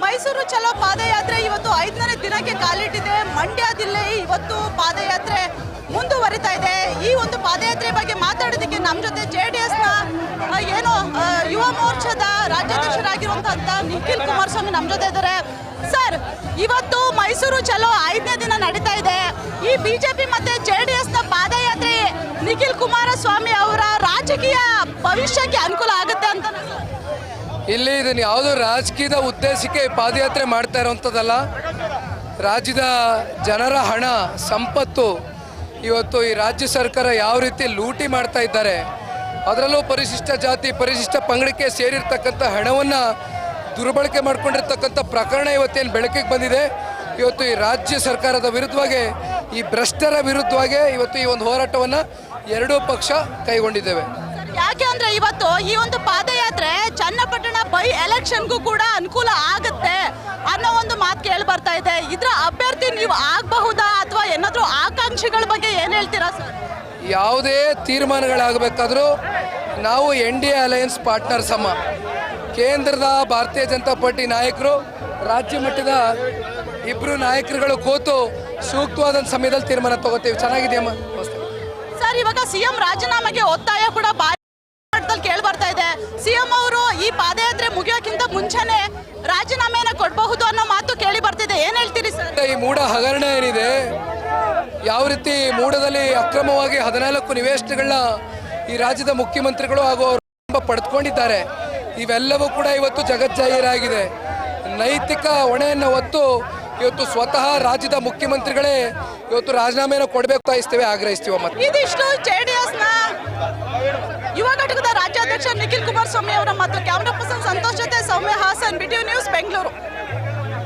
ಮೈಸೂರು ಚಲೋ ಪಾದಯಾತ್ರೆ ಇವತ್ತು 5ನೇ ದಿನಕ್ಕೆ ಕಾಲಿಟ್ಟಿದೆ. ಮಂಡ್ಯ ಜಿಲ್ಲೆ ಇವತ್ತು ಪಾದಯಾತ್ರೆ ಮುಂದುವರಿತಾ ಇದೆ. ಈ ಒಂದು ಪಾದಯಾತ್ರೆ ಬಗ್ಗೆ ಮಾತಾಡೋದಕ್ಕೆ ನಮ್ಮ ಜೊತೆ JDSನ ಯುವ ಮೋರ್ಚಾದ ರಾಜ್ಯಾಧ್ಯಕ್ಷರಾಗಿರುವಂತಹ ನಿಖಿಲ್ ಕುಮಾರಸ್ವಾಮಿ ನಮ್ಮ ಜೊತೆ ಇದ್ದಾರೆ. ಸರ್, ಇವತ್ತು ಮೈಸೂರು ಚಲೋ 5ನೇ ದಿನ ನಡೀತಾ ಇದೆ. ಈ ಬಿಜೆಪಿ ಮತ್ತೆ JDSನ ಪಾದಯಾತ್ರೆ ನಿಖಿಲ್ ಕುಮಾರಸ್ವಾಮಿ ಅವರ ರಾಜಕೀಯ ಭವಿಷ್ಯಕ್ಕೆ ಅನುಕೂಲ ಆಗುತ್ತೆ ಅಂತ ಇಲ್ಲಿ ಇದನ್ನು ಯಾವುದೋ ರಾಜಕೀಯದ ಉದ್ದೇಶಕ್ಕೆ ಪಾದಯಾತ್ರೆ ಮಾಡ್ತಾ ಇರೋವಂಥದ್ದಲ್ಲ. ರಾಜ್ಯದ ಜನರ ಹಣ ಸಂಪತ್ತು ಇವತ್ತು ಈ ರಾಜ್ಯ ಸರ್ಕಾರ ಯಾವ ರೀತಿ ಲೂಟಿ ಮಾಡ್ತಾ ಇದ್ದಾರೆ, ಅದರಲ್ಲೂ ಪರಿಶಿಷ್ಟ ಜಾತಿ ಪರಿಶಿಷ್ಟ ಪಂಗಡಕ್ಕೆ ಸೇರಿರ್ತಕ್ಕಂಥ ಹಣವನ್ನು ದುರ್ಬಳಕೆ ಮಾಡ್ಕೊಂಡಿರ್ತಕ್ಕಂಥ ಪ್ರಕರಣ ಇವತ್ತೇನು ಬೆಳಕಿಗೆ ಬಂದಿದೆ. ಇವತ್ತು ಈ ರಾಜ್ಯ ಸರ್ಕಾರದ ವಿರುದ್ಧವಾಗಿ, ಈ ಭ್ರಷ್ಟರ ವಿರುದ್ಧವಾಗಿ ಇವತ್ತು ಈ ಒಂದು ಹೋರಾಟವನ್ನು ಎರಡೂ ಪಕ್ಷ ಕೈಗೊಂಡಿದ್ದೇವೆ. ಯಾಕೆ ಅಂದ್ರೆ ಇವತ್ತು ಈ ಒಂದು ಪಾದಯಾತ್ರೆ ಚನ್ನಪಟ್ಟಣ ಬೈ ಎಲೆಕ್ಷನ್ಗೂ ಕೂಡ ಅನುಕೂಲ ಆಗುತ್ತೆ ಅನ್ನೋ ಒಂದು ಮಾತು ಕೇಳಿ ಬರ್ತಾ ಇದೆ. ಇದರ ಅಭ್ಯರ್ಥಿ ನೀವು ಆಗಬಹುದಾ ಅಥವಾ ಏನಾದರೂ ಆಕಾಂಕ್ಷಿಗಳ ಬಗ್ಗೆ ಏನು ಹೇಳ್ತೀರಾ ಸರ್? ಯಾವುದೇ ತೀರ್ಮಾನಗಳಾಗಬೇಕಾದ್ರೂ ನಾವು NDA ಅಲಯನ್ಸ್ ಪಾರ್ಟ್ನರ್ ಸಮ, ಕೇಂದ್ರದ ಭಾರತೀಯ ಜನತಾ ಪಾರ್ಟಿ ನಾಯಕರು, ರಾಜ್ಯ ಮಟ್ಟದ ಇಬ್ಬರು ನಾಯಕರುಗಳು ಕೂತು ಸೂಕ್ತವಾದ ಸಮಯದಲ್ಲಿ ತೀರ್ಮಾನ ತಗೋತೀವಿ. ಚೆನ್ನಾಗಿದೆಯಮ್ಮ ಸರ್? ಇವಾಗ CM ರಾಜೀನಾಮೆಗೆ ಒತ್ತಾಯ ಕೂಡ ಕೇಳಿ ಬರ್ತಾ ಇದೆ. CM ಅವರು ಈ ಪಾದಯಾತ್ರೆ ಮುಗಿಯೋಕ್ಕಿಂತ ಮುಂಚೆನೆ ರಾಜೀನಾಮೆನ ಕೊಡಬಹುದು ಅನ್ನೋ ಮಾತು ಕೇಳಿ ಬರ್ತಿದೆ. ಏನ್ ಹೇಳ್ತೀರಿ ಸರ್? ಈ ಮೂಡ ಹಗರಣ ಏನಿದೆ, ಯಾವ ರೀತಿ ಮೂಡದಲ್ಲಿ ಅಕ್ರಮವಾಗಿ 14 ನಿವೇಶನಗಳನ್ನ ಈ ರಾಜ್ಯದ ಮುಖ್ಯಮಂತ್ರಿಗಳು ಹಾಗೂ ಅವರು ಪಡೆದುಕೊಂಡಿದ್ದಾರೆ, ಇವೆಲ್ಲವೂ ಕೂಡ ಇವತ್ತು ಜಗಜ್ಜಾಹೀರಾಗಿದೆ. ನೈತಿಕ ಹೊಣೆಯನ್ನು ಹೊತ್ತು ಇವತ್ತು ಸ್ವತಃ ರಾಜ್ಯದ ಮುಖ್ಯಮಂತ್ರಿಗಳೇ ಇವತ್ತು ರಾಜೀನಾಮೆಯನ್ನು ಕೊಡಬೇಕು ಬಯಸ್ತೇವೆ, ಆಗ್ರಹಿಸ್ತೀವಿ. ಮತ್ತೆ ಇದಿಷ್ಟು JDSನ ಯುವ ಘಟಕದ ರಾಜ್ಯಾಧ್ಯಕ್ಷ ನಿಖಿಲ್ ಕುಮಾರಸ್ವಾಮಿ ಅವರ ಮಾತು. ಕ್ಯಾಮರಾ ಪರ್ಸನ್ ಸಂತೋಷ್ ಜೊತೆ ಸೌಮ್ಯ ಹಾಸನ್, BTV ನ್ಯೂಸ್, ಬೆಂಗಳೂರು.